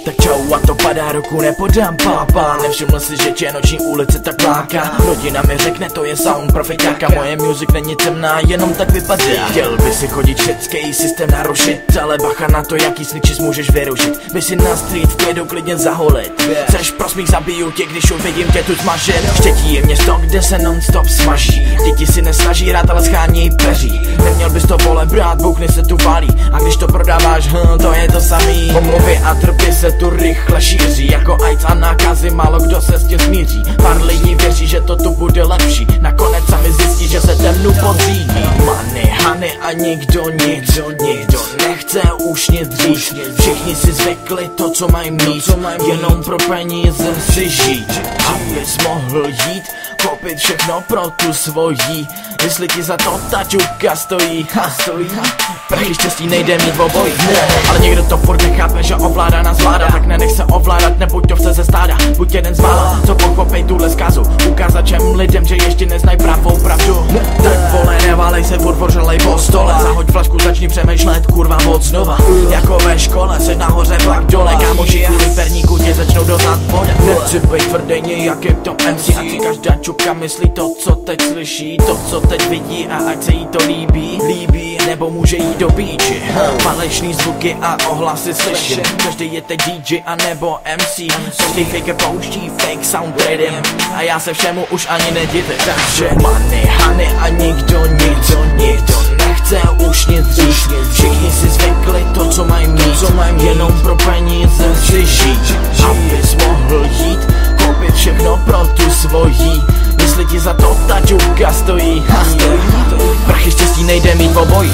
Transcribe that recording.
Tak čau, a to padá, ruku nepodám, pápa. Nevšiml si, že tě noční ulice tak láká. Rodina mi řekne, to je sound profiťáka. Moje music není temná, jenom tak vypadá. Chtěl by si chodit všetský systém narušit, ale bacha na to, jaký snitches můžeš vyrušit. By si na street v klidu klidně zaholit. Chceš prosmích, zabiju tě, když uvidím tě tu smažit. Štětí je město, kde se non-stop smaží. Děti si nesnaží rád, ale schání peří. Neměl bys to vole brát, bouchny se tu válí. A když to prodáváš, to je to samý. Pomluvy a trpy se tu rychle šíří. Jako AIDS a nákazy, málo kdo se s tím smíří. Pár lidí věří, že to tu bude lepší. Nakonec sami zjistí, že se temnu podřídí. Money, honey a nikdo nechce už nic dřív. Všichni si zvykli to, co mají mít, jenom pro peníze si žít. Abys mohl jít, koupit všechno pro tu svojí. Jestli ti za to ta čupka stojí, prachy štěstí nejde mít v obojí. Ale někdo to furt nechápe, že ovládá nás vláda. Tak nenech se ovládat, nebuď to vce ze stáda. Buď jeden z mála, co pochopej tuhle zkazu. Ukázat všem lidem, že ještě neznají pravou pravdu. Tak vole, neválej se, furt pořelej po stole. Zahoď flašku, začni přemýšlet, kurva moc znova. Jako ve škole, seš nahoře, vlak dole. Kámoši kvůli perníku tě začnou dozad vodat. Nechci být tvrdej nějakým to MC. Ať si každá čupka myslí to, co teď slyší, to, co teď vidí, a ať se jí to líbí, nebo může jít do píči. Falešný zvuky a ohlasy slyším. Každý je teď DJ a nebo MC. Každý faker pouští fake sound rhythm. A já se všemu už ani nedivím. Takže money, honey a nikdo nechce už nic dřív. Všichni si zvykli to, co mají mít, jenom pro peníze si žít. Abys mohl jít, koupit všechno pro tu svojí. Jestli ti za to ta čupka stojí, prachy štěstí nejde mít v obojí.